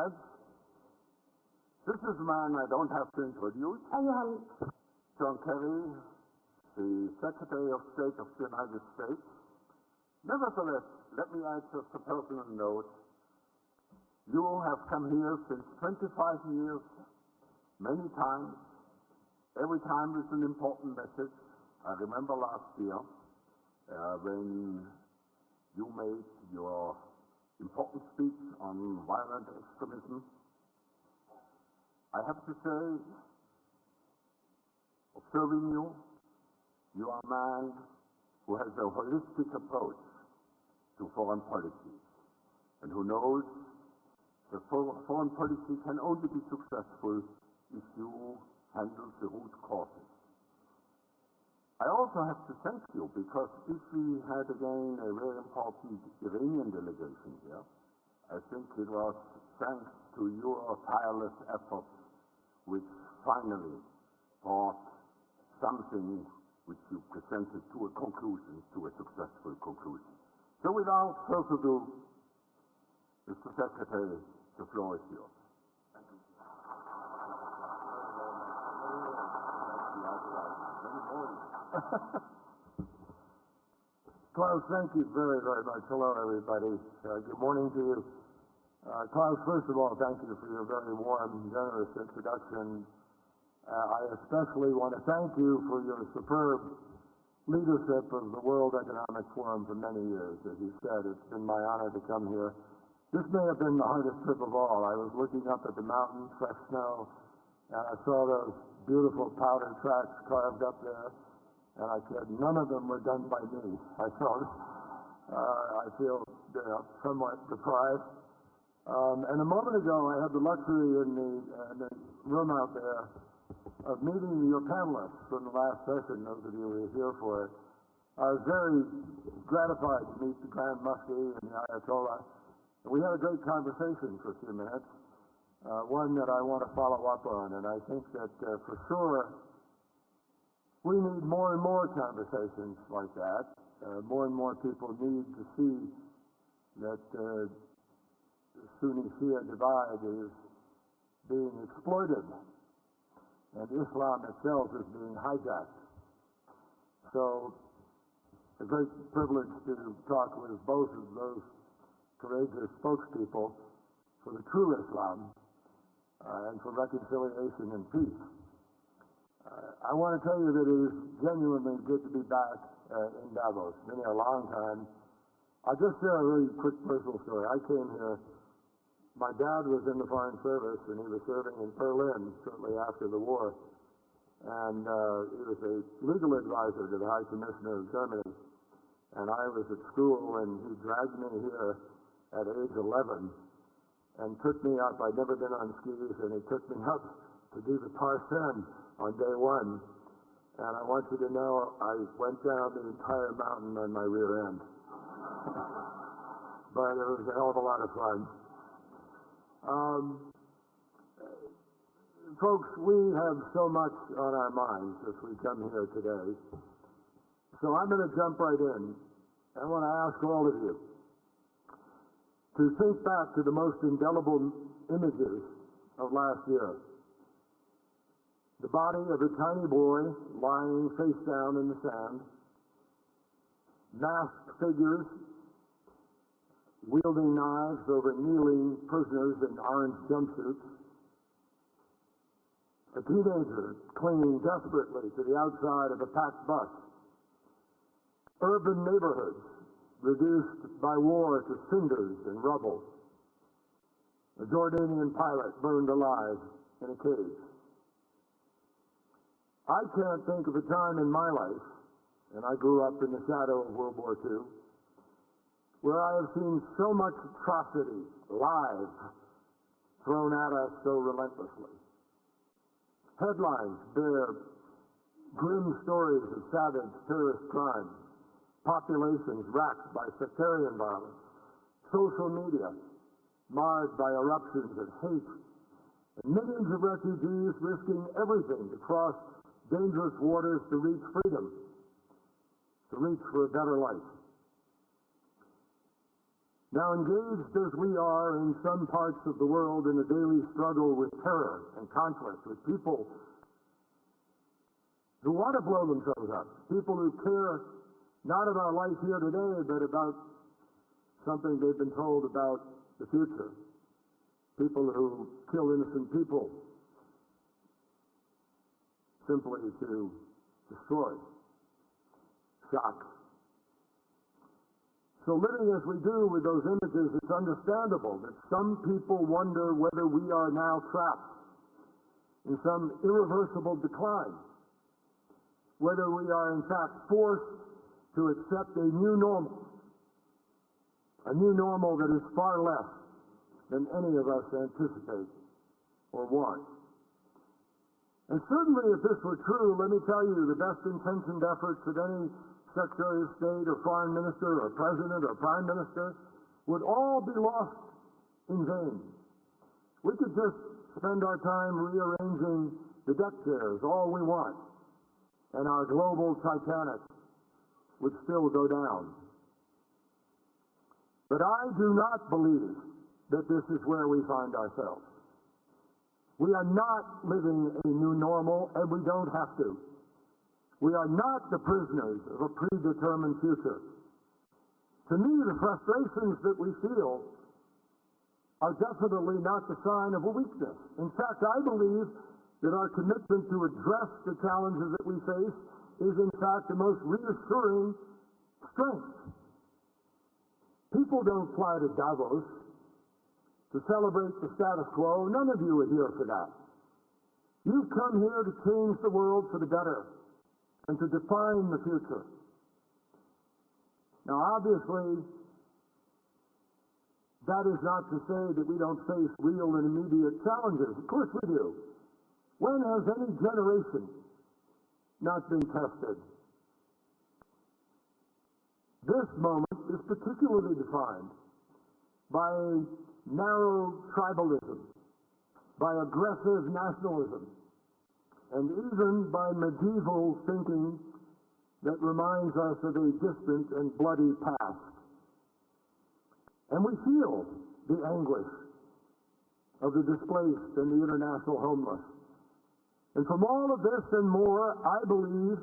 Friends, this is a man I don't have to introduce. أيها John Kerry, the Secretary of State of the United States. Nevertheless, let me add just a personal note. You have come here since 25 years, many times, every time with an important message. I remember last year when you made your important speech on violent extremism. I have to say, observing you, you are a man who has a holistic approach to foreign policy and who knows that foreign policy can only be successful if you handle the root causes. I also have to thank you because if we had again a very important Iranian delegation here, I think it was thanks to your tireless efforts which finally brought something which you presented to a conclusion, to a successful conclusion. So without further ado, Mr. Secretary, the floor is yours. Thank you. Klaus, thank you very, very much. Hello, everybody. Good morning to you. Klaus, first of all, thank you for your very warm, generous introduction. I especially want to thank you for your superb leadership of the World Economic Forum for many years. As you said, it's been my honor to come here. This may have been the hardest trip of all. I was looking up at the mountain, fresh snow, and I saw those beautiful powder tracks carved up there. And I said, none of them were done by me. I feel somewhat deprived. And a moment ago, I had the luxury in the room out there of meeting your panelists from the last session, those of you who were here for it. I was very gratified to meet the Grand Mufti and the Ayatollah. And we had a great conversation for a few minutes, one that I want to follow up on. And I think that for sure, we need more and more conversations like that. More and more people need to see that the Sunni-Shia divide is being exploited and Islam itself is being hijacked. So, a great privilege to talk with both of those courageous spokespeople for the true Islam and for reconciliation and peace. I want to tell you that it is genuinely good to be back in Davos. Been here a long time. I'll just share a really quick personal story. I came here. My dad was in the Foreign Service, and he was serving in Berlin shortly after the war. And he was a legal advisor to the High Commissioner of Germany. And I was at school, and he dragged me here at age 11 and took me up. I'd never been on skis, and he took me up to do the Parsen on day one. And I want you to know I went down the entire mountain on my rear end. But it was a hell of a lot of fun. Folks, we have so much on our minds as we come here today. So I'm going to jump right in. I want to ask all of you to think back to the most indelible images of last year. The body of a tiny boy lying face down in the sand, masked figures wielding knives over kneeling prisoners in orange jumpsuits, a teenager clinging desperately to the outside of a packed bus, urban neighborhoods reduced by war to cinders and rubble, a Jordanian pilot burned alive in a cage. I can't think of a time in my life, and I grew up in the shadow of World War II, where I have seen so much atrocity live thrown at us so relentlessly. Headlines bear grim stories of savage terrorist crimes, populations racked by sectarian violence, social media marred by eruptions of hate, and millions of refugees risking everything to cross dangerous waters to reach freedom, to reach for a better life. Now, engaged as we are in some parts of the world in a daily struggle with terror and conflict, with people who want to blow themselves up, people who care not about life here today, but about something they've been told about the future, people who kill innocent people simply to destroy, shock. So living as we do with those images, it's understandable that some people wonder whether we are now trapped in some irreversible decline, whether we are in fact forced to accept a new normal that is far less than any of us anticipate or want. And certainly if this were true, let me tell you, the best intentioned efforts of any Secretary of State or Foreign Minister or President or Prime Minister would all be lost in vain. We could just spend our time rearranging the deck chairs all we want, and our global Titanic would still go down. But I do not believe that this is where we find ourselves. We are not living a new normal, and we don't have to. We are not the prisoners of a predetermined future. To me, the frustrations that we feel are definitely not the sign of a weakness. In fact, I believe that our commitment to address the challenges that we face is, in fact, the most reassuring strength. People don't fly to Davos to celebrate the status quo. None of you are here for that. You've come here to change the world for the better and to define the future. Now, obviously, that is not to say that we don't face real and immediate challenges. Of course we do. When has any generation not been tested? This moment is particularly defined by narrow tribalism, by aggressive nationalism, and even by medieval thinking that reminds us of a distant and bloody past. And we feel the anguish of the displaced and the international homeless. And from all of this and more, I believe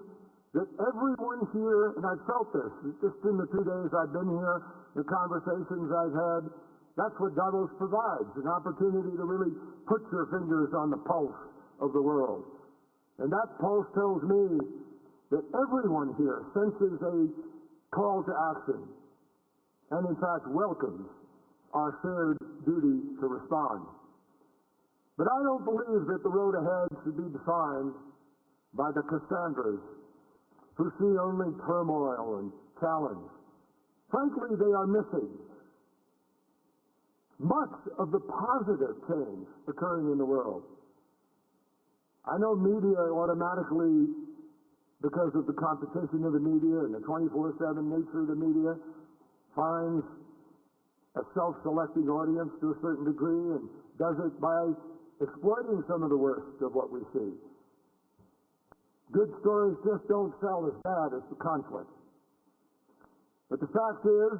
that everyone here, and I've felt this just in the 2 days I've been here, the conversations I've had, that's what Davos provides, an opportunity to really put your fingers on the pulse of the world. And that pulse tells me that everyone here senses a call to action and, in fact, welcomes our shared duty to respond. But I don't believe that the road ahead should be defined by the Cassandras who see only turmoil and challenge. Frankly, they are missing much of the positive change occurring in the world. I know media automatically, because of the competition of the media and the 24/7 nature of the media, finds a self-selecting audience to a certain degree and does it by exploiting some of the worst of what we see. Good stories just don't sell as bad as the conflict. But the fact is,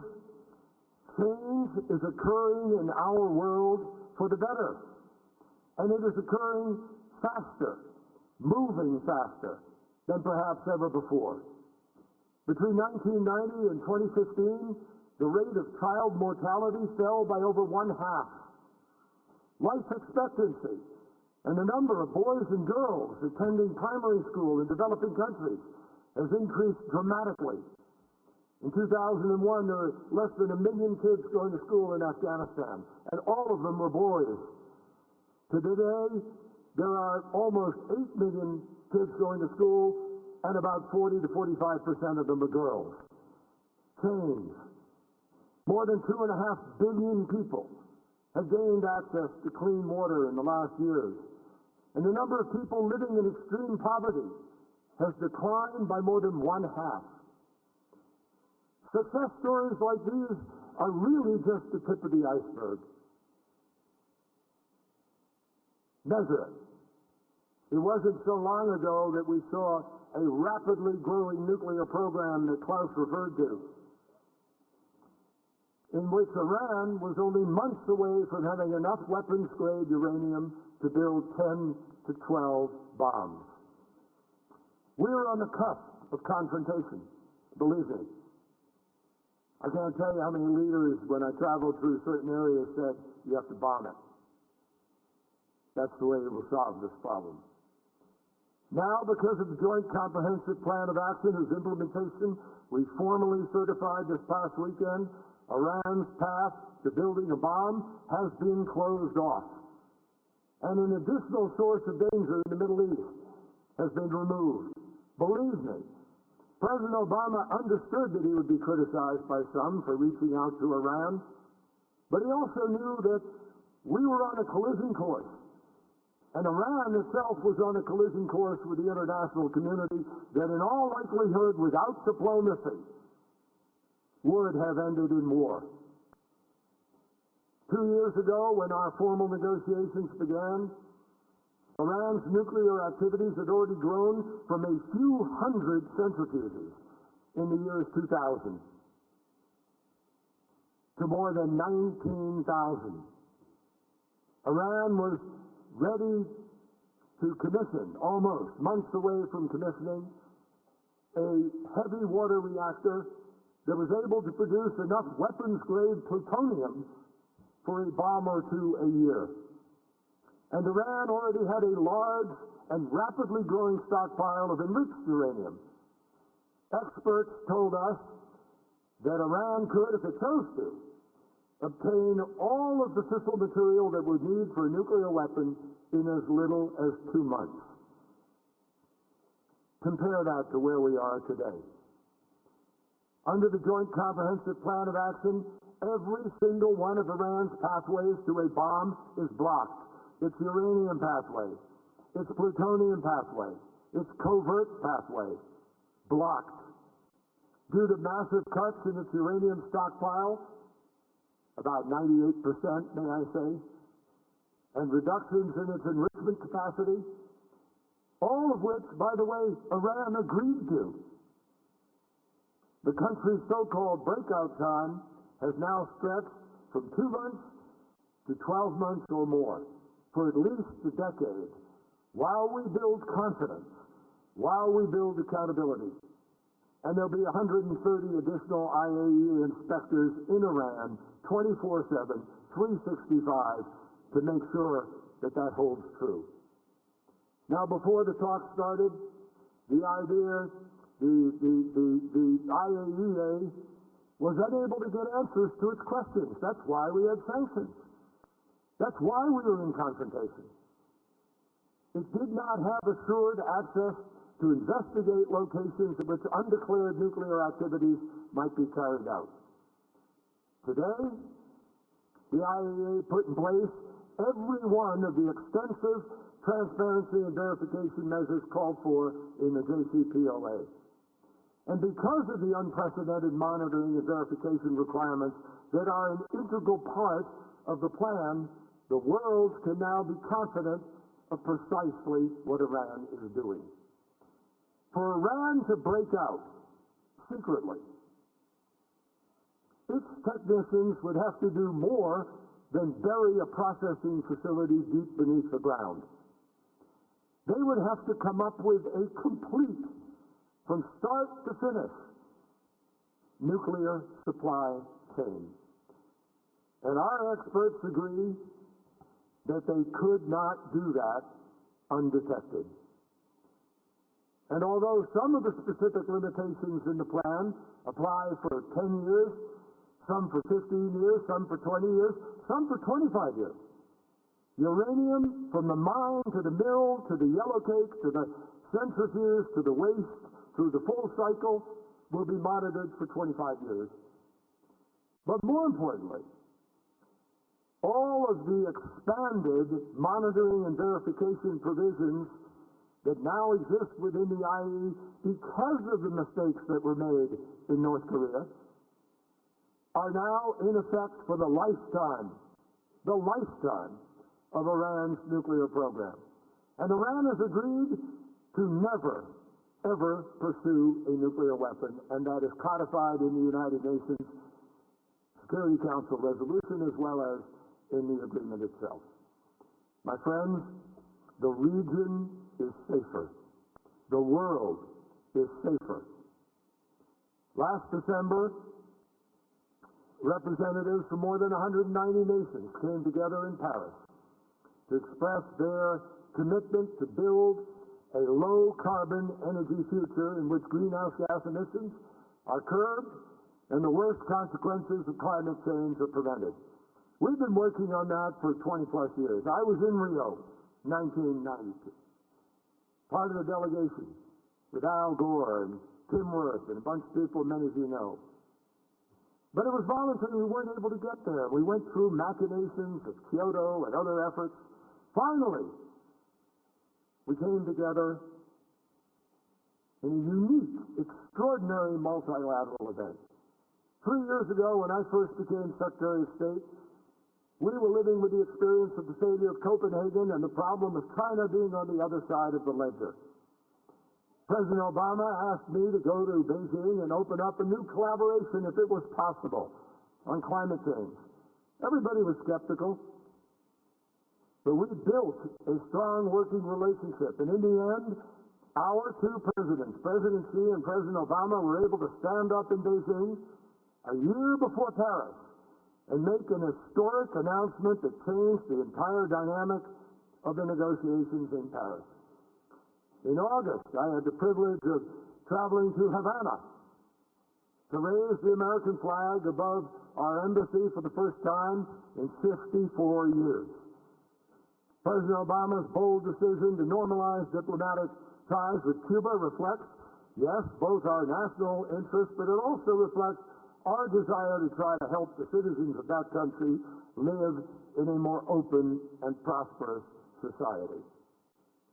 change is occurring in our world for the better. And it is occurring faster, moving faster than perhaps ever before. Between 1990 and 2015, the rate of child mortality fell by over one-half. Life expectancy and the number of boys and girls attending primary school in developing countries has increased dramatically. In 2001, there were less than 1 million kids going to school in Afghanistan, and all of them were boys. Today, there are almost 8 million kids going to school, and about 40 to 45% of them are girls. Change. More than 2.5 billion people have gained access to clean water in the last years. And the number of people living in extreme poverty has declined by more than one-half. Success stories like these are really just the tip of the iceberg. Measure it. It wasn't so long ago that we saw a rapidly growing nuclear program that Klaus referred to. in which Iran was only months away from having enough weapons-grade uranium to build 10 to 12 bombs. We were on the cusp of confrontation, believe me. I can't tell you how many leaders, when I traveled through certain areas, said, you have to bomb it. That's the way you will solve this problem. Now, because of the Joint Comprehensive Plan of Action, whose implementation we formally certified this past weekend, Iran's path to building a bomb has been closed off. And an additional source of danger in the Middle East has been removed. Believe me, President Obama understood that he would be criticized by some for reaching out to Iran, but he also knew that we were on a collision course. And Iran itself was on a collision course with the international community that in all likelihood, without diplomacy, would have ended in war. 2 years ago, when our formal negotiations began, Iran's nuclear activities had already grown from a few hundred centrifuges in the years 2000 to more than 19,000. Iran was ready to commission, almost months away from commissioning, a heavy water reactor that was able to produce enough weapons-grade plutonium for a bomb or two a year. And Iran already had a large and rapidly growing stockpile of enriched uranium. Experts told us that Iran could, if it chose to, obtain all of the fissile material that would need for a nuclear weapon in as little as 2 months. Compare that to where we are today. Under the Joint Comprehensive Plan of Action, every single one of Iran's pathways to a bomb is blocked. Its uranium pathway, its plutonium pathway, its covert pathway, blocked. Due to massive cuts in its uranium stockpile, about 98%, may I say, and reductions in its enrichment capacity, all of which, by the way, Iran agreed to. The country's so-called breakout time has now stretched from 2 months to 12 months or more, for at least a decade, while we build confidence, while we build accountability. And there'll be 130 additional IAEA inspectors in Iran, 24/7, 365, to make sure that that holds true. Now, before the talk started, the IAEA was unable to get answers to its questions. That's why we had sanctions. That's why we were in confrontation. It did not have assured access to investigate locations in which undeclared nuclear activities might be carried out. Today, the IAEA put in place every one of the extensive transparency and verification measures called for in the JCPOA. And because of the unprecedented monitoring and verification requirements that are an integral part of the plan, the world can now be confident of precisely what Iran is doing. For Iran to break out secretly, its technicians would have to do more than bury a processing facility deep beneath the ground. They would have to come up with a complete, from start to finish, nuclear supply chain. And our experts agree that they could not do that undetected. And although some of the specific limitations in the plan apply for 10 years, some for 15 years, some for 20 years, some for 25 years, uranium from the mine to the mill to the yellowcake to the centrifuge to the waste through the full cycle will be monitored for 25 years. But more importantly, all of the expanded monitoring and verification provisions that now exist within the IAEA because of the mistakes that were made in North Korea are now in effect for the lifetime of Iran's nuclear program. And Iran has agreed to never, ever pursue a nuclear weapon, and that is codified in the United Nations Security Council resolution as well as in the agreement itself. My friends, the region is safer. The world is safer. Last December, representatives from more than 190 nations came together in Paris to express their commitment to build a low-carbon energy future in which greenhouse gas emissions are curbed and the worst consequences of climate change are prevented. We've been working on that for 20-plus years. I was in Rio, 1992, part of the delegation with Al Gore and Tim Wirth and a bunch of people many of you know. But it was voluntary. We weren't able to get there. We went through machinations of Kyoto and other efforts. Finally, we came together in a unique, extraordinary multilateral event. 3 years ago, when I first became Secretary of State, we were living with the experience of the failure of Copenhagen and the problem of China being on the other side of the ledger. President Obama asked me to go to Beijing and open up a new collaboration, if it was possible, on climate change. Everybody was skeptical, but we built a strong working relationship. And in the end, our two presidents, President Xi and President Obama, were able to stand up in Beijing a year before Paris and make an historic announcement that changed the entire dynamic of the negotiations in Paris. In August, I had the privilege of traveling to Havana to raise the American flag above our embassy for the first time in 54 years. President Obama's bold decision to normalize diplomatic ties with Cuba reflects, yes, both our national interests, but it also reflects our desire to try to help the citizens of that country live in a more open and prosperous society.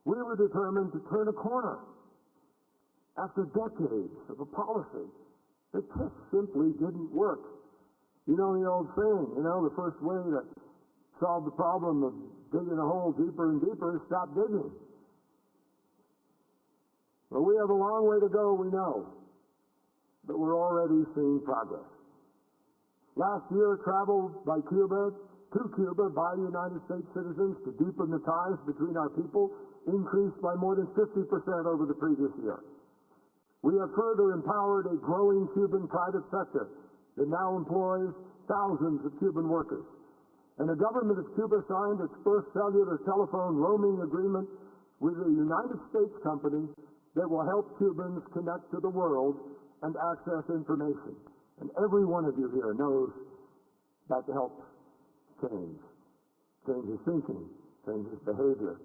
We were determined to turn a corner after decades of a policy that just simply didn't work. You know the old saying, the first way to solve the problem of digging a hole deeper and deeper is stop digging. But we have a long way to go, we know, but we're already seeing progress. Last year, travel to Cuba by United States citizens to deepen the ties between our people increased by more than 50% over the previous year. We have further empowered a growing Cuban private sector that now employs thousands of Cuban workers. And the government of Cuba signed its first cellular telephone roaming agreement with a United States company that will help Cubans connect to the world and access information. And every one of you here knows that helps changes thinking, changes behavior.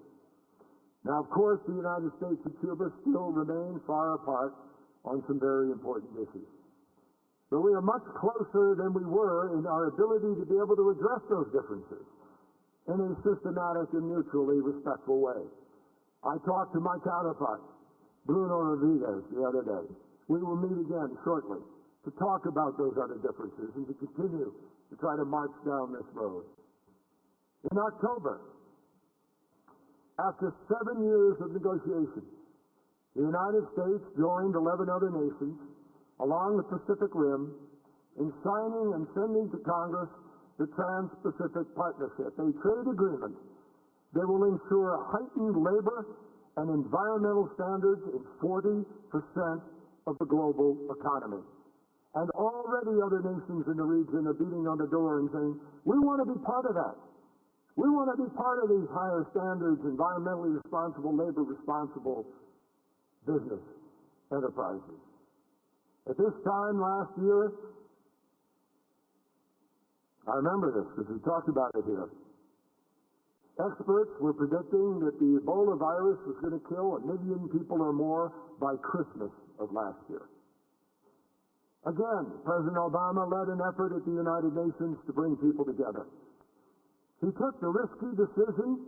Now, of course, the United States and Cuba still remain far apart on some very important issues. But we are much closer than we were in our ability to be able to address those differences in a systematic and mutually respectful way. I talked to my counterpart, Bruno Rodriguez, the other day. We will meet again shortly to talk about those other differences and to continue to try to march down this road. In October, after 7 years of negotiation, the United States joined 11 other nations along the Pacific Rim in signing and sending to Congress the Trans-Pacific Partnership, a trade agreement that will ensure heightened labor and environmental standards in 40% of the global economy. And already other nations in the region are beating on the door and saying, we want to be part of that. We want to be part of these higher standards, environmentally responsible, labor responsible business enterprises. At this time last year, I remember this because we talked about it here. Experts were predicting that the Ebola virus was going to kill 1 million people or more by Christmas of last year. Again, President Obama led an effort at the United Nations to bring people together. He took the risky decision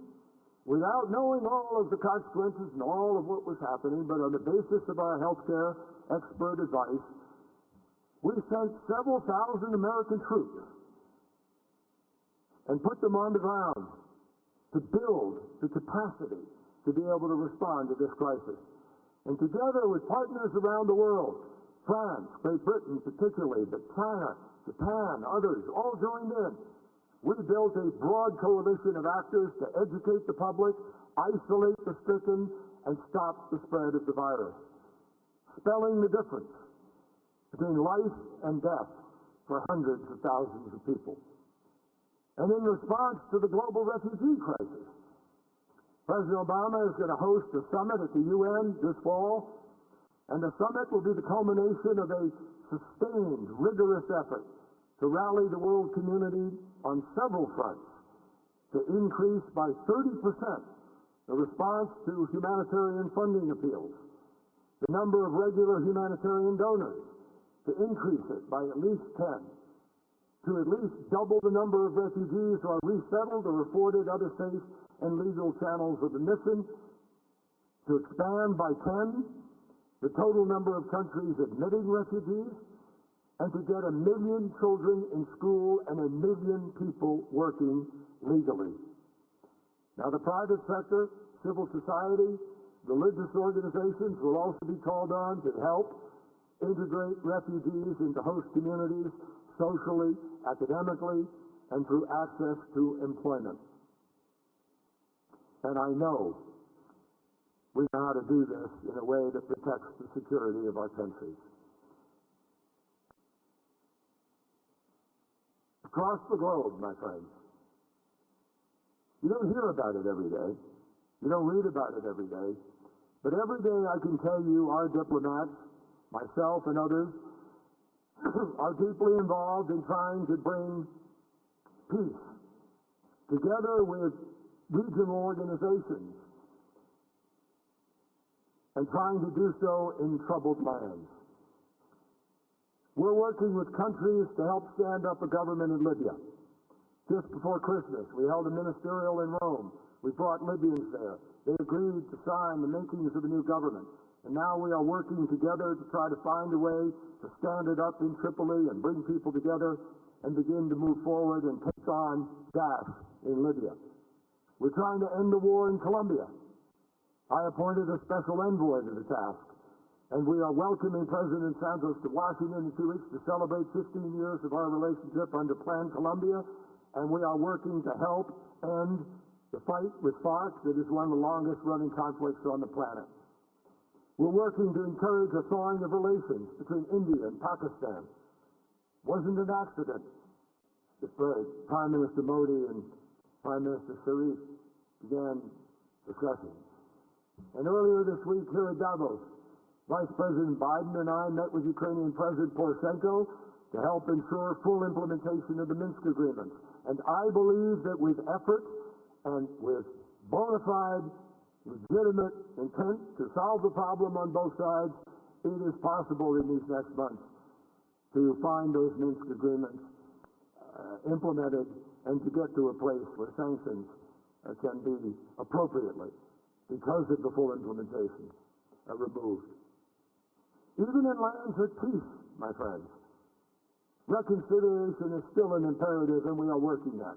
without knowing all of the consequences and all of what was happening, but on the basis of our healthcare expert advice, we sent several thousand American troops and put them on the ground to build the capacity to be able to respond to this crisis. And together with partners around the world, France, Great Britain particularly, but China, Japan, others, all joined in. We built a broad coalition of actors to educate the public, isolate the stricken, and stop the spread of the virus, spelling the difference between life and death for hundreds of thousands of people. And in response to the global refugee crisis, President Obama is going to host a summit at the UN this fall, and the summit will be the culmination of a sustained, rigorous effort to rally the world community on several fronts to increase by 30% the response to humanitarian funding appeals, the number of regular humanitarian donors, to increase it by at least 10, to at least double the number of refugees who are resettled or afforded other safe and legal channels of admission, to expand by 10 the total number of countries admitting refugees, and to get 1 million children in school and 1 million people working legally. Now, the private sector, civil society, religious organizations will also be called on to help integrate refugees into host communities socially, academically, and through access to employment. And I know we know how to do this in a way that protects the security of our country. Across the globe, my friends, you don't hear about it every day. You don't read about it every day. But every day I can tell you our diplomats, myself and others, are deeply involved in trying to bring peace together with regional organizations and trying to do so in troubled lands. We're working with countries to help stand up a government in Libya. Just before Christmas, we held a ministerial in Rome. We brought Libyans there. They agreed to sign the makings of a new government. And now we are working together to try to find a way to stand it up in Tripoli and bring people together and begin to move forward and take on Daesh in Libya. We're trying to end the war in Colombia. I appointed a special envoy to the task, and we are welcoming President Santos to Washington in 2 weeks to celebrate 15 years of our relationship under Plan Colombia, and we are working to help end the fight with FARC that is one of the longest-running conflicts on the planet. We're working to encourage a thawing of relations between India and Pakistan. Wasn't an accident if Prime Minister Modi and Prime Minister Sharif began discussions. And earlier this week here at Davos, Vice President Biden and I met with Ukrainian President Poroshenko to help ensure full implementation of the Minsk agreements. And I believe that with effort and with bona fide, legitimate intent to solve the problem on both sides, it is possible in these next months to find those Minsk agreements implemented and to get to a place where sanctions can be appropriately, because of the full implementation, removed. Even in lands at peace, my friends, reconciliation is still an imperative, and we are working that.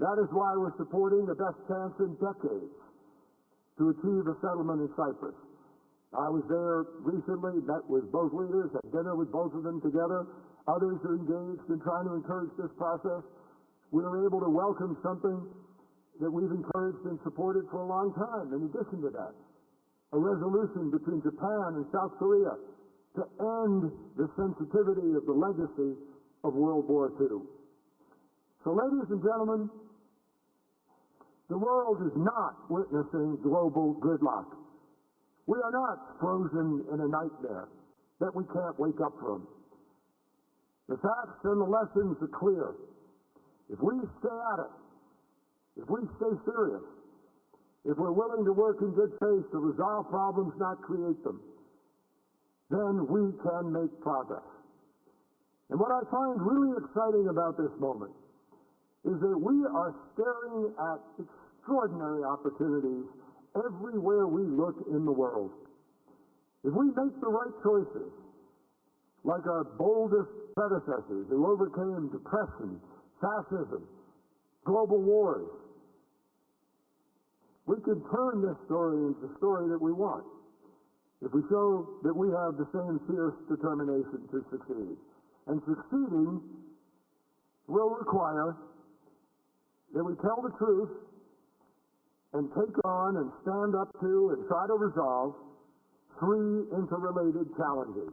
That is why we're supporting the best chance in decades to achieve a settlement in Cyprus. I was there recently, met with both leaders, had dinner with both of them together. Others are engaged in trying to encourage this process. We were able to welcome something that we've encouraged and supported for a long time. In addition to that, a resolution between Japan and South Korea to end the sensitivity of the legacy of World War II. So, ladies and gentlemen, the world is not witnessing global gridlock. We are not frozen in a nightmare that we can't wake up from. The facts and the lessons are clear. If we stay at it, if we stay serious, if we're willing to work in good faith to resolve problems, not create them, then we can make progress. And what I find really exciting about this moment is that we are staring at extraordinary opportunities everywhere we look in the world. If we make the right choices, like our boldest predecessors who overcame depression, fascism, global wars, we can turn this story into the story that we want if we show that we have the same fierce determination to succeed. and succeeding will require that we tell the truth and take on and stand up to and try to resolve three interrelated challenges.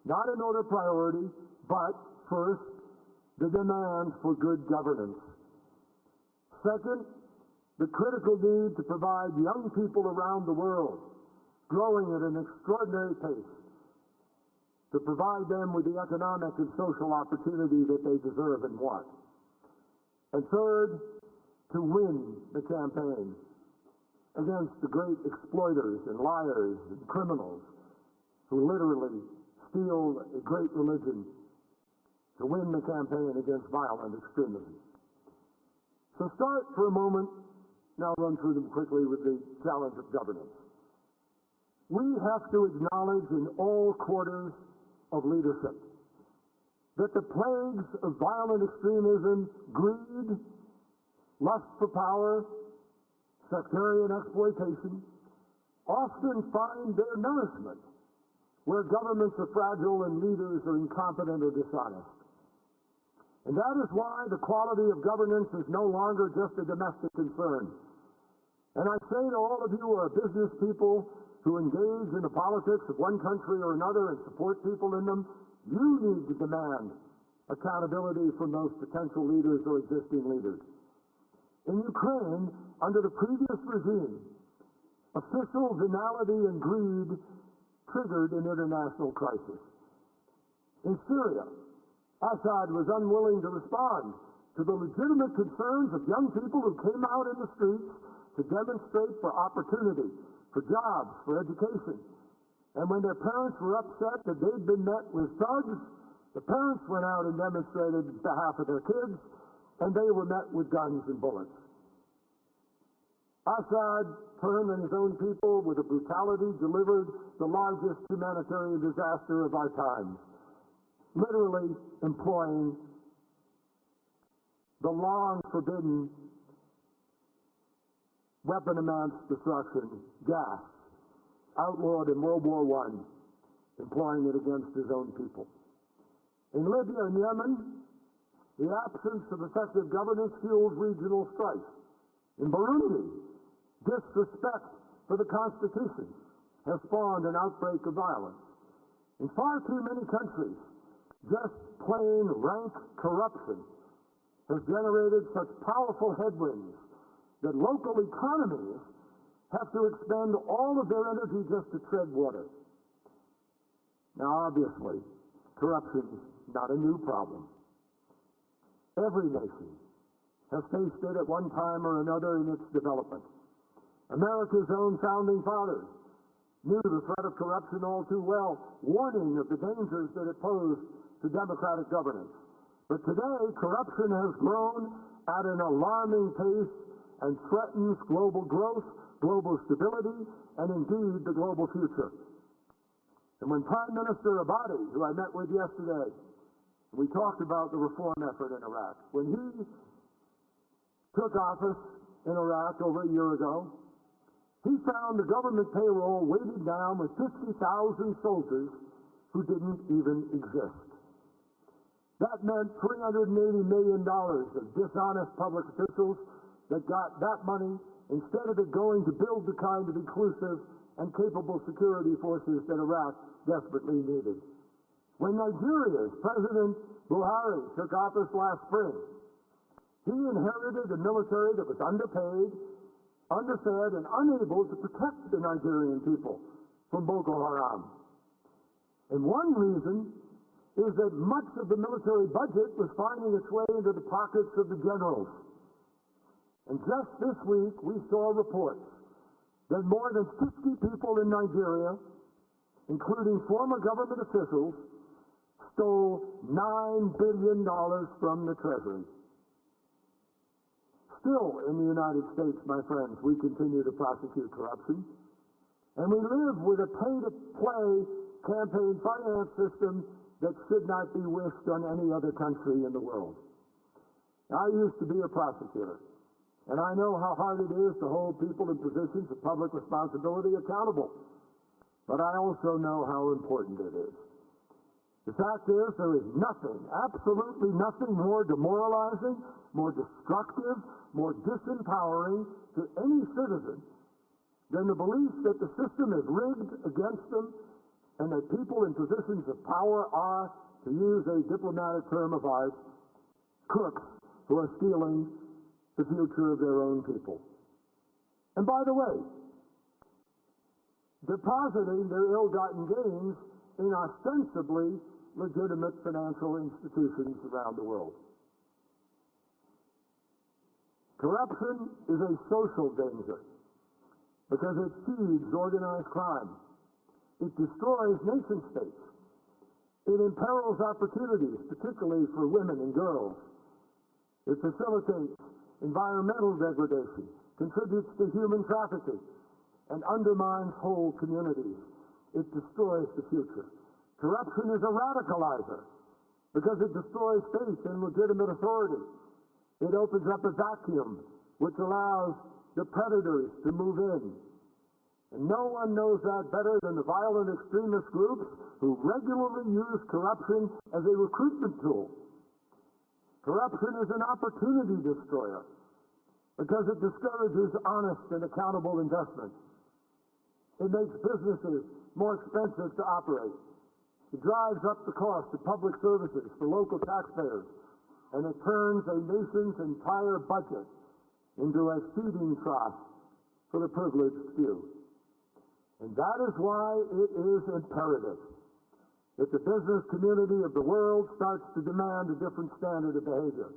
Not in order of priority, but first, the demand for good governance. Second, the critical need to provide young people around the world, growing at an extraordinary pace, to provide them with the economic and social opportunity that they deserve and want. And third, to win the campaign against the great exploiters and liars and criminals who literally steal a great religion, to win the campaign against violent extremism. So start for a moment, now run through them quickly with the challenge of governance. We have to acknowledge in all quarters of leadership that the plagues of violent extremism, greed, lust for power, sectarian exploitation, often find their nourishment where governments are fragile and leaders are incompetent or dishonest. And that is why the quality of governance is no longer just a domestic concern. And I say to all of you who are business people who engage in the politics of one country or another and support people in them, you need to demand accountability from those potential leaders or existing leaders. In Ukraine, under the previous regime, official venality and greed triggered an international crisis. In Syria, Assad was unwilling to respond to the legitimate concerns of young people who came out in the streets to demonstrate for opportunity, for jobs, for education. And when their parents were upset that they'd been met with thugs, the parents went out and demonstrated on behalf of their kids, and they were met with guns and bullets. Assad turned on his own people with a brutality delivered the largest humanitarian disaster of our times, literally employing the long-forbidden weapon of mass destruction, gas, outlawed in World War I, employing it against his own people. In Libya and Yemen, the absence of effective governance fuels regional strife. In Burundi, disrespect for the Constitution has spawned an outbreak of violence. In far too many countries, just plain rank corruption has generated such powerful headwinds that local economies have to expend all of their energy just to tread water. Now, obviously, corruption is not a new problem. Every nation has faced it at one time or another in its development. America's own founding fathers knew the threat of corruption all too well, warning of the dangers that it posed to democratic governance. But today, corruption has grown at an alarming pace and threatens global growth, global stability, and indeed the global future. And when Prime Minister Abadi, who I met with yesterday, we talked about the reform effort in Iraq. When he took office in Iraq over a year ago, he found the government payroll weighted down with 50,000 soldiers who didn't even exist. That meant $380 million of dishonest public officials that got that money instead of it going to build the kind of inclusive and capable security forces that Iraq desperately needed. When Nigeria's President Buhari took office last spring, he inherited a military that was underpaid, underfed, and unable to protect the Nigerian people from Boko Haram. And one reason is that much of the military budget was finding its way into the pockets of the generals. And just this week, we saw reports that more than 50 people in Nigeria, including former government officials, stole $9 billion from the Treasury. Still, in the United States, my friends, we continue to prosecute corruption. And we live with a pay-to-play campaign finance system that should not be wished on any other country in the world. I used to be a prosecutor, and I know how hard it is to hold people in positions of public responsibility accountable. But I also know how important it is. The fact is, there is nothing, absolutely nothing more demoralizing, more destructive, more disempowering to any citizen than the belief that the system is rigged against them and that people in positions of power are, to use a diplomatic term of art, crooks who are stealing the future of their own people. And by the way, depositing their ill-gotten gains in ostensibly legitimate financial institutions around the world. Corruption is a social danger because it feeds organized crime. It destroys nation states. It imperils opportunities, particularly for women and girls. It facilitates environmental degradation, contributes to human trafficking, and undermines whole communities. It destroys the future. Corruption is a radicalizer because it destroys faith in legitimate authority. It opens up a vacuum which allows the predators to move in. And no one knows that better than the violent extremist groups who regularly use corruption as a recruitment tool. Corruption is an opportunity destroyer because it discourages honest and accountable investment. It makes businesses more expensive to operate. It drives up the cost of public services for local taxpayers, and it turns a nation's entire budget into a feeding trough for the privileged few. And that is why it is imperative that the business community of the world starts to demand a different standard of behavior.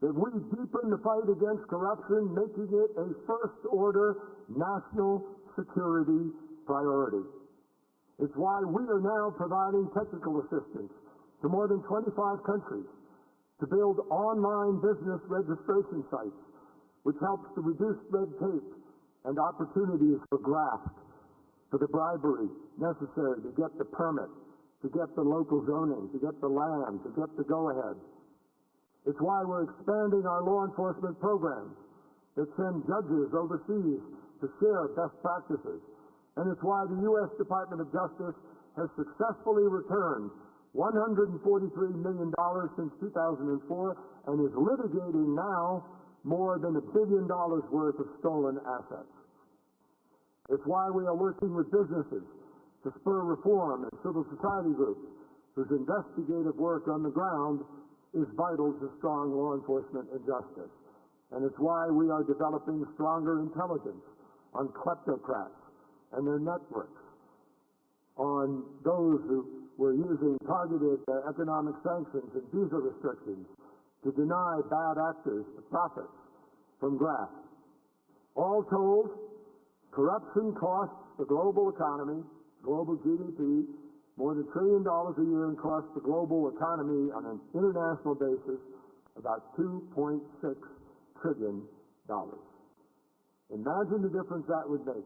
That we deepen the fight against corruption, making it a first-order national security priority. It's why we are now providing technical assistance to more than 25 countries to build online business registration sites, which helps to reduce red tape and opportunities for graft, for the bribery necessary to get the permit, to get the local zoning, to get the land, to get the go-ahead. It's why we're expanding our law enforcement programs that send judges overseas to share best practices. And it's why the U.S. Department of Justice has successfully returned $143 million since 2004 and is litigating now more than $1 billion worth of stolen assets. It's why we are working with businesses to spur reform and civil society groups whose investigative work on the ground is vital to strong law enforcement and justice. And it's why we are developing stronger intelligence on kleptocrats and their networks, on those who were using targeted economic sanctions and visa restrictions to deny bad actors the profits from graft. All told, corruption costs the global economy, global GDP, more than $1 trillion a year and costs the global economy on an international basis about $2.6 trillion. Imagine the difference that would make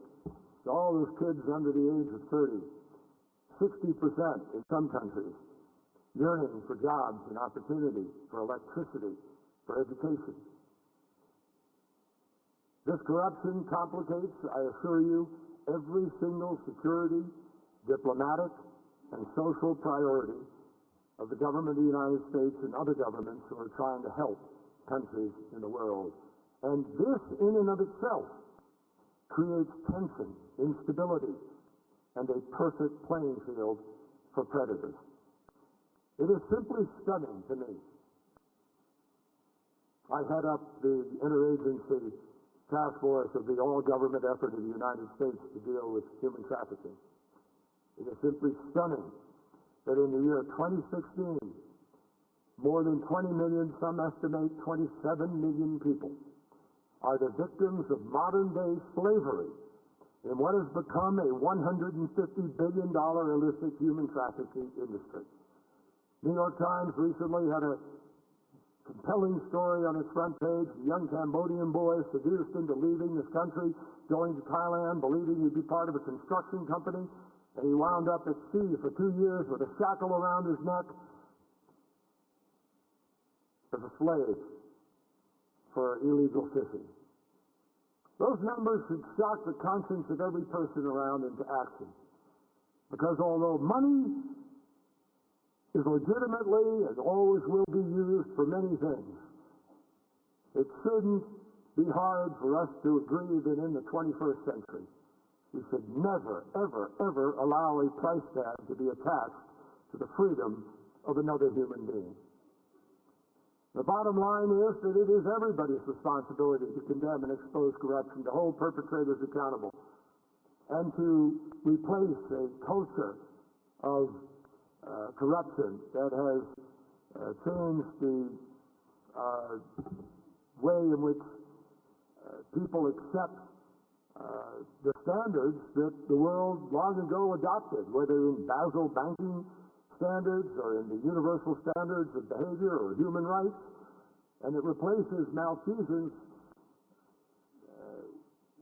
to all those kids under the age of 30, 60% in some countries, yearning for jobs and opportunity, for electricity, for education. This corruption complicates, I assure you, every single security, diplomatic, and social priority of the government of the United States and other governments who are trying to help countries in the world. And this, in and of itself, creates tension, instability, and a perfect playing field for predators. It is simply stunning to me. I head up the interagency task force of the all-government effort of the United States to deal with human trafficking. It is simply stunning that in the year 2016, more than 20 million, some estimate 27 million people, are the victims of modern-day slavery in what has become a $150 billion illicit human trafficking industry. New York Times recently had a compelling story on its front page. A young Cambodian boy seduced into leaving this country, going to Thailand, believing he'd be part of a construction company, and he wound up at sea for 2 years with a shackle around his neck as a slave for illegal fishing. Those numbers should shock the conscience of every person around into action. Because although money is legitimately and always will be used for many things. It shouldn't be hard for us to agree that in the 21st century, we should never, ever, ever allow a price tag to be attached to the freedom of another human being. The bottom line is that it is everybody's responsibility to condemn and expose corruption, to hold perpetrators accountable, and to replace a culture of corruption that has changed the way in which people accept the standards that the world long ago adopted, whether in Basel banking standards or in the universal standards of behavior or human rights, and it replaces malfeasance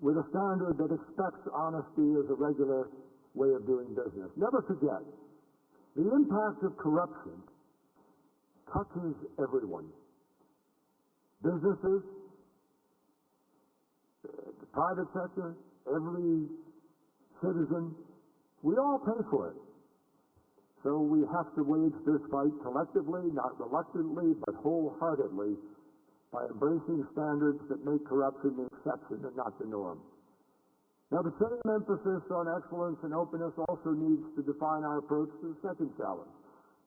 with a standard that expects honesty as a regular way of doing business. Never forget, the impact of corruption touches everyone. Businesses, the private sector, every citizen, we all pay for it. So we have to wage this fight collectively, not reluctantly, but wholeheartedly, by embracing standards that make corruption the exception and not the norm. Now, the same emphasis on excellence and openness also needs to define our approach to the second challenge,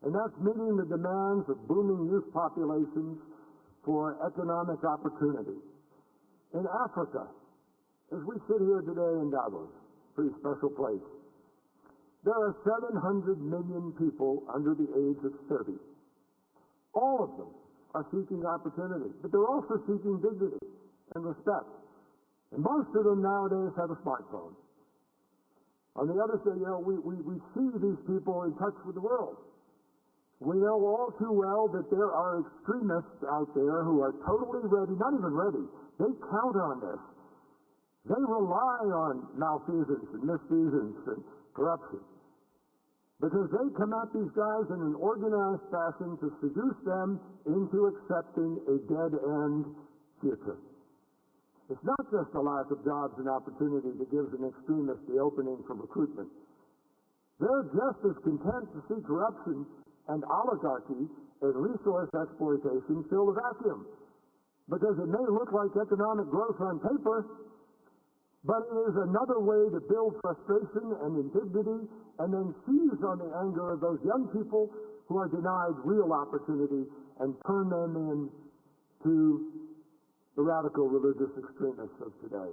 and that's meeting the demands of booming youth populations for economic opportunity. In Africa, as we sit here today in Davos, pretty special place, there are 700 million people under the age of 30. All of them are seeking opportunity, but they're also seeking dignity and respect. And most of them nowadays have a smartphone. On the other side, we see these people in touch with the world. We know all too well that there are extremists out there who are totally ready, not even ready, they count on this. They rely on malfeasance and misfeasance and corruption, because they come at these guys in an organized fashion to seduce them into accepting a dead-end future. It's not just the lack of jobs and opportunity that gives an extremist the opening for recruitment. They're just as content to see corruption and oligarchy and resource exploitation fill the vacuum, because it may look like economic growth on paper, but it is another way to build frustration and indignity and then seize on the anger of those young people who are denied real opportunity and turn them into the radical religious extremists of today.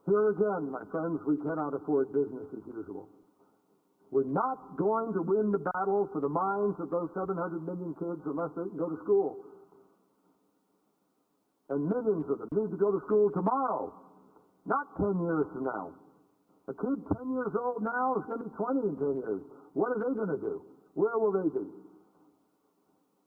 Here again, my friends, we cannot afford business as usual. We're not going to win the battle for the minds of those 700 million kids unless they can go to school. And millions of them need to go to school tomorrow, not 10 years from now. A kid 10 years old now is going to be 20 in 10 years. What are they going to do? Where will they be?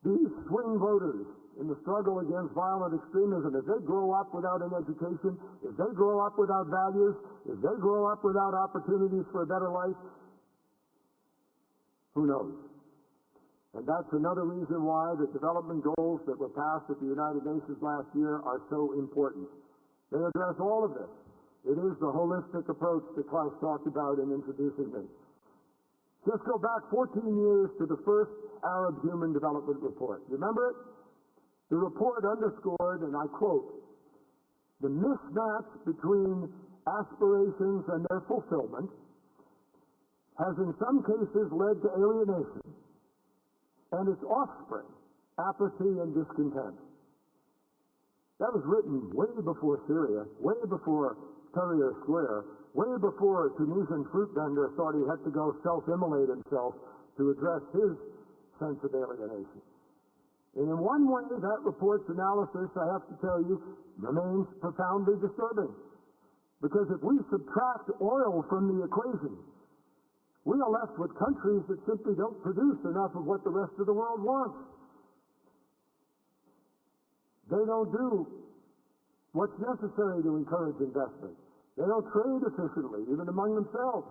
These swing voters in the struggle against violent extremism, if they grow up without an education, if they grow up without values, if they grow up without opportunities for a better life, who knows? And that's another reason why the development goals that were passed at the United Nations last year are so important. They address all of this. It is the holistic approach that Klaus talked about in introducing me. Just go back 14 years to the first Arab Human Development Report. Remember it? The report underscored, and I quote, "The mismatch between aspirations and their fulfillment has in some cases led to alienation, and its offspring, apathy and discontent." That was written way before Syria, way before Tahrir Square, way before a Tunisian fruit vendor thought he had to go self-immolate himself to address his sense of alienation. And in one way, that report's analysis, I have to tell you, remains profoundly disturbing. Because if we subtract oil from the equation, we are left with countries that simply don't produce enough of what the rest of the world wants. They don't do what's necessary to encourage investment. They don't trade efficiently, even among themselves.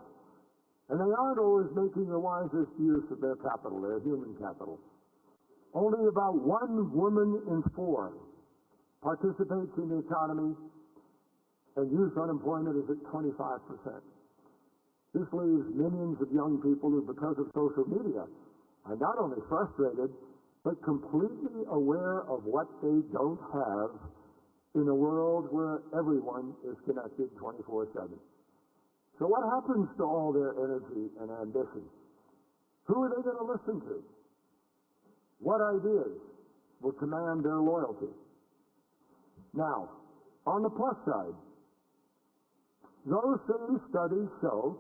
And they aren't always making the wisest use of their capital, their human capital. Only about 1 woman in 4 participates in the economy, and youth unemployment is at 25%. This leaves millions of young people who, because of social media, are not only frustrated, but completely aware of what they don't have in a world where everyone is connected 24/7. So what happens to all their energy and ambition? Who are they going to listen to? What ideas will command their loyalty? Now, on the plus side, those same studies show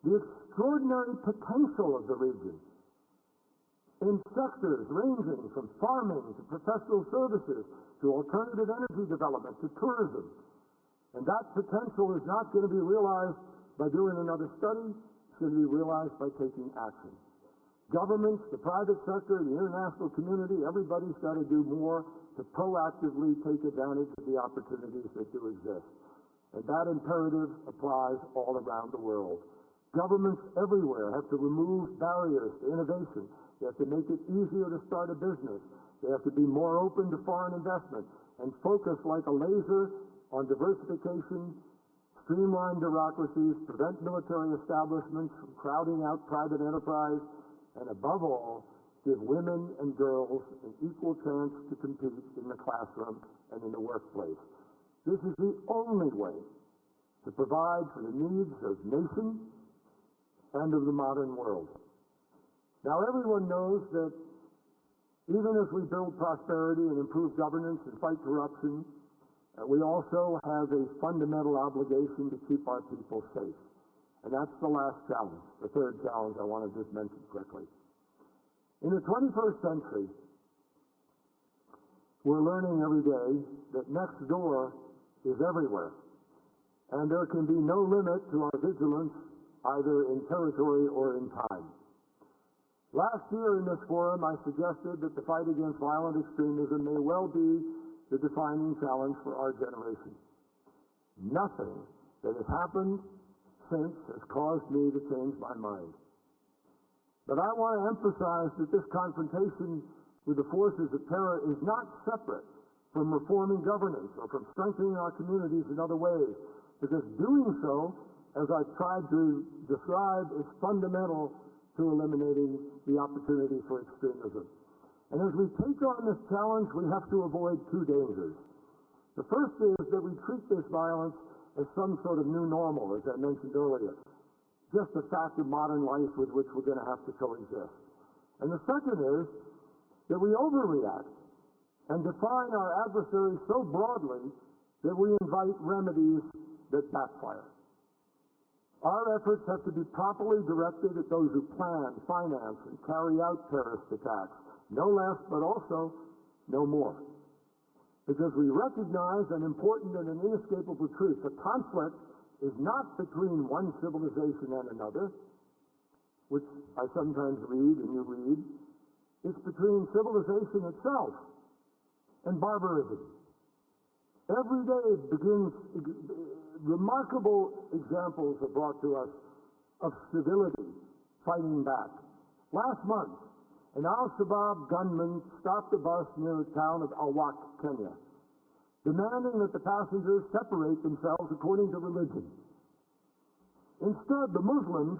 the extraordinary potential of the region in sectors ranging from farming to professional services to alternative energy development to tourism. And that potential is not going to be realized by doing another study. It's going to be realized by taking action. Governments, the private sector, the international community, everybody's got to do more to proactively take advantage of the opportunities that do exist. And that imperative applies all around the world. Governments everywhere have to remove barriers to innovation. They have to make it easier to start a business. They have to be more open to foreign investment and focus like a laser on diversification, streamline bureaucracies, prevent military establishments from crowding out private enterprise, and above all, give women and girls an equal chance to compete in the classroom and in the workplace. This is the only way to provide for the needs of nations and of the modern world. Now, everyone knows that even as we build prosperity and improve governance and fight corruption, we also have a fundamental obligation to keep our people safe. And that's the last challenge, the third challenge I want to just mention quickly. In the 21st century, we're learning every day that next door is everywhere. And there can be no limit to our vigilance, either in territory or in time. Last year in this forum, I suggested that the fight against violent extremism may well be the defining challenge for our generation. Nothing that has happened since has caused me to change my mind. But I want to emphasize that this confrontation with the forces of terror is not separate from reforming governance or from strengthening our communities in other ways, because doing so, as I've tried to describe, is fundamental to eliminating the opportunity for extremism. And as we take on this challenge, we have to avoid two dangers. The first is that we treat this violence as some sort of new normal, as I mentioned earlier, just a fact of modern life with which we're going to have to coexist. And the second is that we overreact and define our adversaries so broadly that we invite remedies that backfire. Our efforts have to be properly directed at those who plan, finance, and carry out terrorist attacks, no less, but also no more. Because we recognize an important and an inescapable truth. The conflict is not between one civilization and another, which I sometimes read and you read. It's between civilization itself and barbarism. Every day begins, remarkable examples are brought to us of civility fighting back. Last month, an al-Shabaab gunman stopped a bus near the town of Awak, Kenya, demanding that the passengers separate themselves according to religion. Instead, the Muslims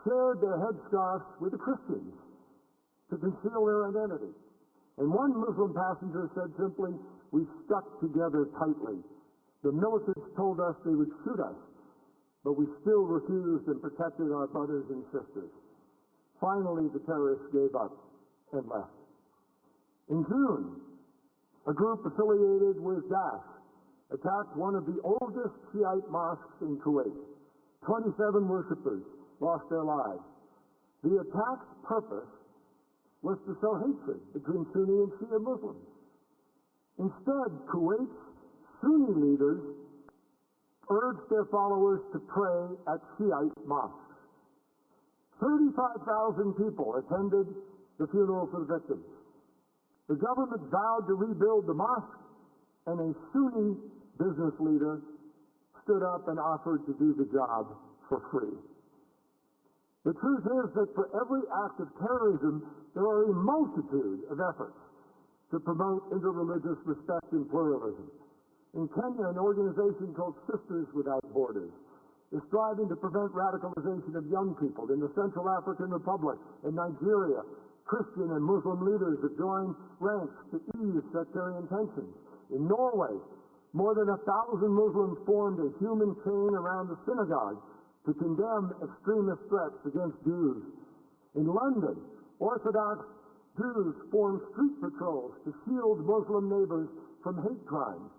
shared their headscarves with the Christians to conceal their identity. And one Muslim passenger said simply, "We stuck together tightly. The militants told us they would shoot us, but we still refused and protected our brothers and sisters." Finally, the terrorists gave up and left. In June, a group affiliated with Daesh attacked one of the oldest Shiite mosques in Kuwait. 27 worshippers lost their lives. The attack's purpose was to sow hatred between Sunni and Shia Muslims. Instead, Kuwait's Sunni leaders urged their followers to pray at Shiite mosques. 35,000 people attended the funeral for the victims. The government vowed to rebuild the mosque, and a Sunni business leader stood up and offered to do the job for free. The truth is that for every act of terrorism, there are a multitude of efforts to promote interreligious respect and pluralism. In Kenya, an organization called Sisters Without Borders is striving to prevent radicalization of young people. In the Central African Republic, in Nigeria, Christian and Muslim leaders have joined ranks to ease sectarian tensions. In Norway, more than 1,000 Muslims formed a human chain around the synagogue to condemn extremist threats against Jews. In London, Orthodox Jews formed street patrols to shield Muslim neighbors from hate crimes.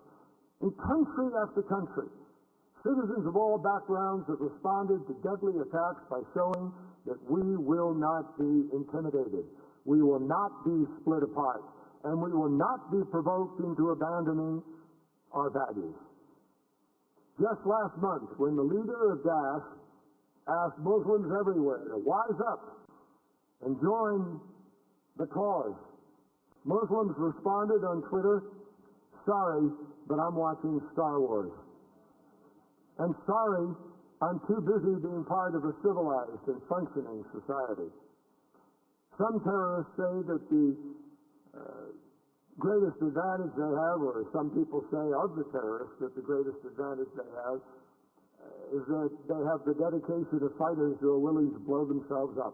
In country after country, citizens of all backgrounds have responded to deadly attacks by showing that we will not be intimidated, we will not be split apart, and we will not be provoked into abandoning our values. Just last month, when the leader of Daesh asked Muslims everywhere to wise up and join the cause, Muslims responded on Twitter, "Sorry, but I'm watching Star Wars." And sorry, I'm too busy being part of a civilized and functioning society. Some terrorists say that the greatest advantage they have, or some people say of the terrorists that the greatest advantage they have, is that they have the dedication of fighters who are willing to blow themselves up.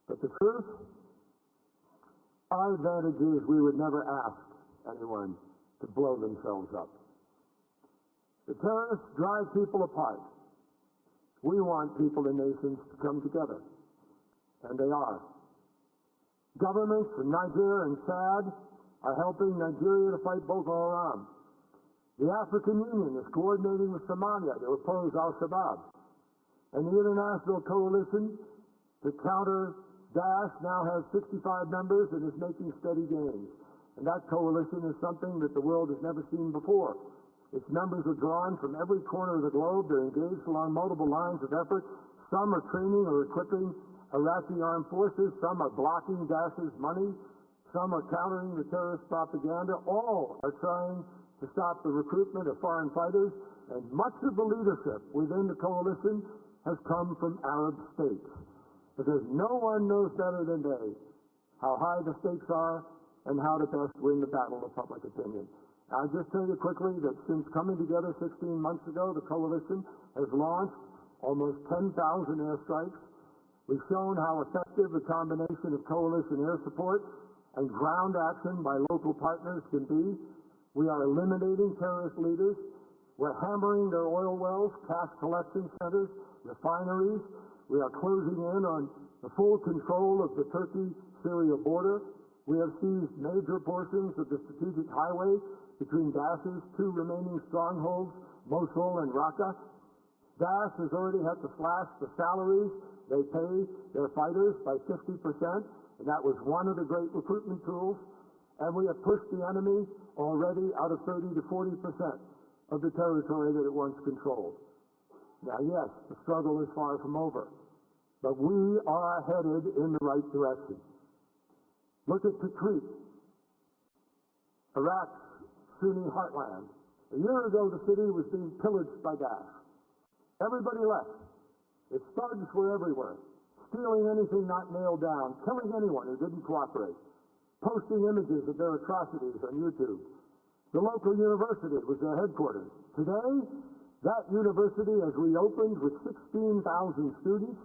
But the truth, our advantage is we would never ask anyone to blow themselves up. The terrorists drive people apart. We want people and nations to come together, and they are. Governments in Niger and Chad are helping Nigeria to fight Boko Haram. The African Union is coordinating with Somalia to oppose al-Shabaab. And the International Coalition to counter Daesh now has 65 members and is making steady gains. And that coalition is something that the world has never seen before. Its members are drawn from every corner of the globe. They're engaged along multiple lines of effort. Some are training or equipping Iraqi armed forces. Some are blocking Daesh's money. Some are countering the terrorist propaganda. All are trying to stop the recruitment of foreign fighters. And much of the leadership within the coalition has come from Arab states. Because no one knows better than they how high the stakes are and how to best win the battle of public opinion. I'll just tell you quickly that since coming together 16 months ago, the coalition has launched almost 10,000 airstrikes. We've shown how effective a combination of coalition air support and ground action by local partners can be. We are eliminating terrorist leaders. We're hammering their oil wells, cash collection centers, refineries. We are closing in on the full control of the Turkey-Syria border. We have seized major portions of the strategic highway between Daesh's two remaining strongholds, Mosul and Raqqa. Daesh has already had to slash the salaries they pay their fighters by 50%, and that was one of the great recruitment tools. And we have pushed the enemy already out of 30 to 40% of the territory that it once controlled. Now, yes, the struggle is far from over, but we are headed in the right direction. Look at Tikrit, Iraq's Sunni heartland. A year ago, the city was being pillaged by Daesh. Everybody left. Its thugs were everywhere, stealing anything not nailed down, killing anyone who didn't cooperate, posting images of their atrocities on YouTube. The local university was their headquarters. Today, that university has reopened with 16,000 students.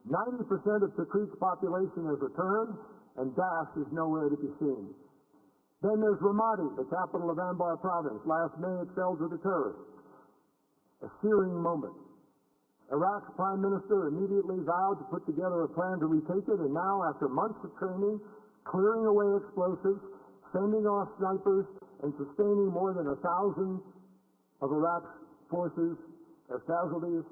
90% of Tikrit's population has returned, and Daesh is nowhere to be seen. Then there's Ramadi, the capital of Anbar province. Last May, it fell to the terrorists. A searing moment. Iraq's prime minister immediately vowed to put together a plan to retake it, and now, after months of training, clearing away explosives, sending off snipers, and sustaining more than 1,000 of Iraq's forces as casualties,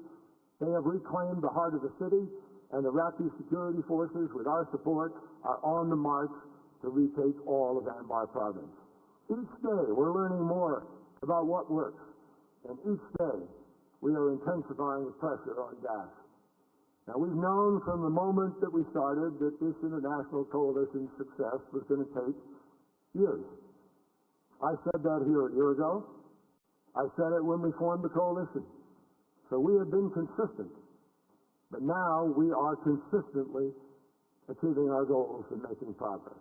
they have reclaimed the heart of the city, and Iraqi security forces, with our support, are on the march to retake all of Anbar province. Each day, we're learning more about what works, and each day, we are intensifying the pressure on Daesh. Now, we've known from the moment that we started that this international coalition's success was going to take years. I said that here a year ago. I said it when we formed the coalition. So we have been consistent. But now we are consistently achieving our goals and making progress.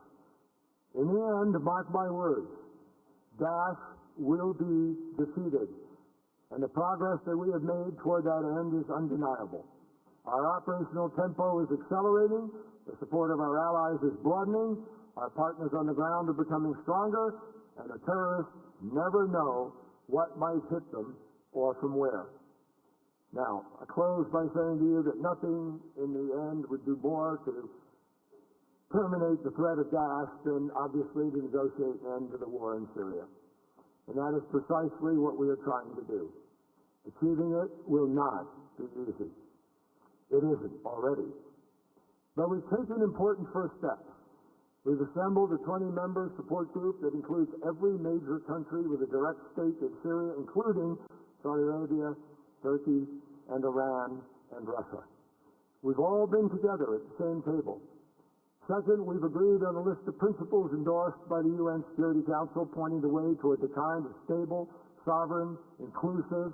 In the end, mark my words, Daesh will be defeated. and the progress that we have made toward that end is undeniable. Our operational tempo is accelerating, the support of our allies is broadening, our partners on the ground are becoming stronger, and the terrorists never know what might hit them or from where. Now, I close by saying to you that nothing in the end would do more to terminate the threat of gas than obviously to negotiate an end to the war in Syria. And that is precisely what we are trying to do. Achieving it will not be easy. It isn't already. But we've taken important first steps. We've assembled a 20-member support group that includes every major country with a direct stake in Syria, including Saudi Arabia, Turkey, and Iran, and Russia. We've all been together at the same table. Second, we've agreed on a list of principles endorsed by the UN Security Council pointing the way toward the kind of stable, sovereign, inclusive,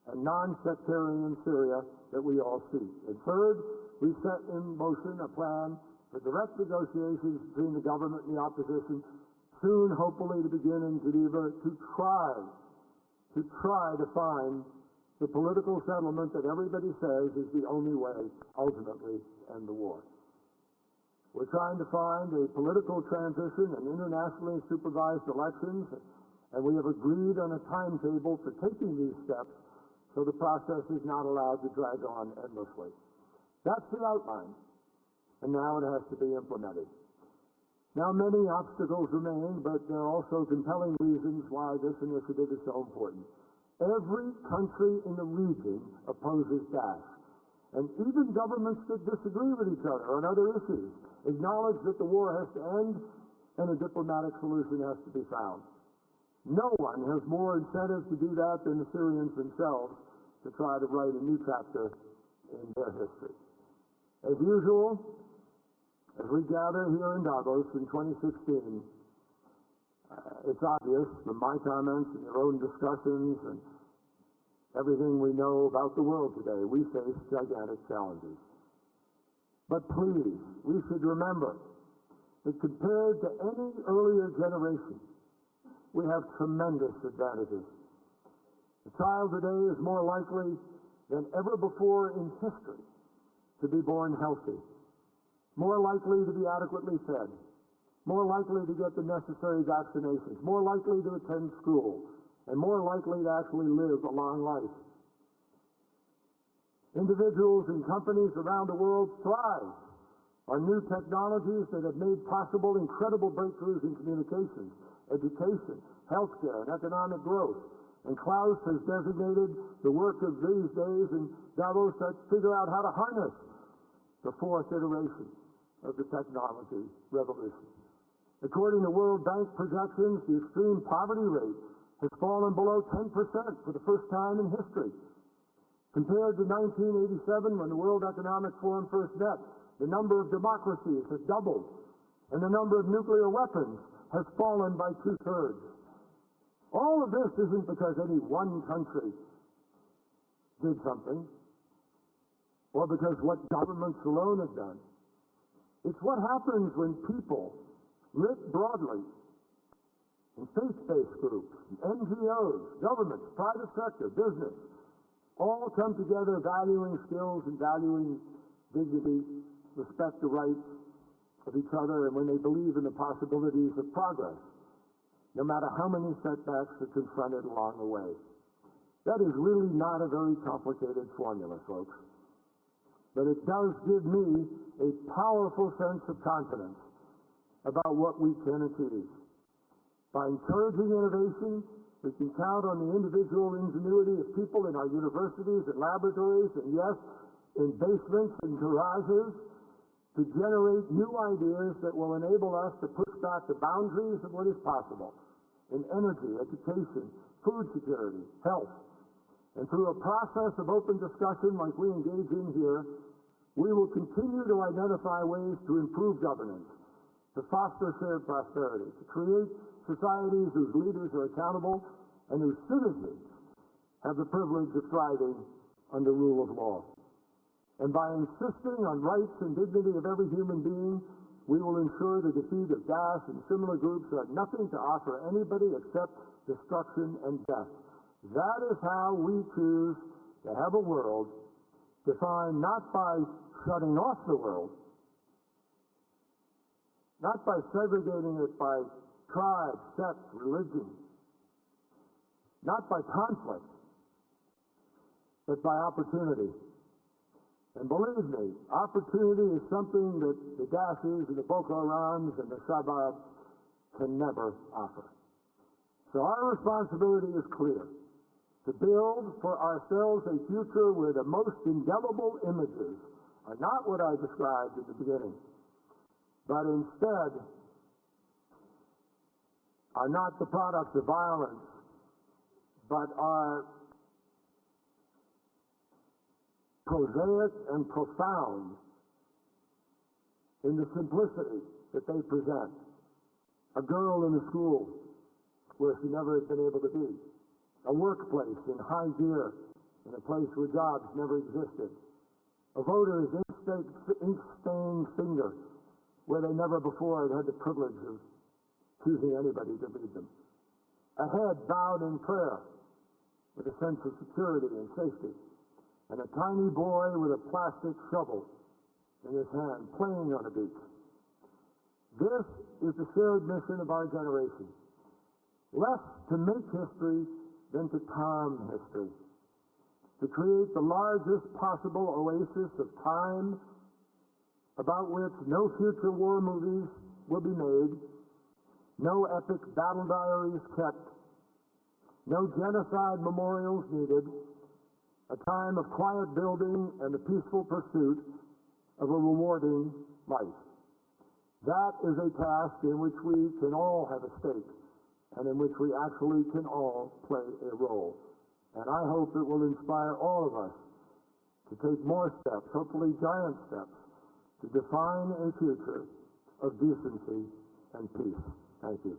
and non-sectarian Syria that we all seek. And third, we've set in motion a plan for direct negotiations between the government and the opposition, soon hopefully to begin in Geneva, to try to find the political settlement that everybody says is the only way ultimately to end the war. We're trying to find a political transition and internationally supervised elections, and we have agreed on a timetable for taking these steps so the process is not allowed to drag on endlessly. That's the outline, and now it has to be implemented. Now, many obstacles remain, but there are also compelling reasons why this initiative is so important. Every country in the region opposes gas, and even governments that disagree with each other on other issues acknowledge that the war has to end and a diplomatic solution has to be found. No one has more incentive to do that than the Syrians themselves to try to write a new chapter in their history. As usual, as we gather here in Davos in 2016, it's obvious from my comments and your own discussions and everything we know about the world today, we face gigantic challenges. But please, we should remember that compared to any earlier generation, we have tremendous advantages. A child today is more likely than ever before in history to be born healthy, more likely to be adequately fed, more likely to get the necessary vaccinations, more likely to attend school, and more likely to actually live a long life. Individuals and companies around the world thrive on new technologies that have made possible incredible breakthroughs in communications, education, healthcare, and economic growth. And Klaus has designated the work of these days in Davos to figure out how to harness the fourth iteration of the technology revolution. According to World Bank projections, the extreme poverty rate has fallen below 10% for the first time in history. Compared to 1987, when the World Economic Forum first met, the number of democracies has doubled, and the number of nuclear weapons has fallen by 2/3. All of this isn't because any one country did something, or because what governments alone have done. It's what happens when people, writ broadly, and faith-based groups, NGOs, governments, private sector, business, all come together valuing skills and valuing dignity, respect the rights of each other, and when they believe in the possibilities of progress, no matter how many setbacks are confronted along the way. That is really not a very complicated formula, folks. But it does give me a powerful sense of confidence about what we can achieve. By encouraging innovation, we can count on the individual ingenuity of people in our universities and laboratories, and yes, in basements and garages, to generate new ideas that will enable us to push back the boundaries of what is possible in energy, education, food security, health. And through a process of open discussion like we engage in here, we will continue to identify ways to improve governance, to foster shared prosperity, to create societies whose leaders are accountable and whose citizens have the privilege of thriving under rule of law. And by insisting on rights and dignity of every human being, we will ensure the defeat of Daesh and similar groups that have nothing to offer anybody except destruction and death. That is how we choose to have a world defined not by shutting off the world, not by segregating it by tribe, sect, religion, not by conflict, but by opportunity. And believe me, opportunity is something that the Daeshs and the Boko Harams and the Shababs can never offer. So our responsibility is clear: to build for ourselves a future where the most indelible images are not what I described at the beginning, but instead are not the products of violence, but are prosaic and profound in the simplicity that they present. A girl in a school where she never had been able to be. A workplace in high gear in a place where jobs never existed. A voter's ink-stained finger where they never before had had the privilege of choosing anybody to lead them. A head bowed in prayer with a sense of security and safety. And a tiny boy with a plastic shovel in his hand playing on a beach. This is the shared mission of our generation. Less to make history than to calm history. To create the largest possible oasis of time about which no future war movies will be made, no epic battle diaries kept, no genocide memorials needed, a time of quiet building and the peaceful pursuit of a rewarding life. That is a task in which we can all have a stake and in which we actually can all play a role. And I hope it will inspire all of us to take more steps, hopefully giant steps, to define a future of decency and peace. Thank you.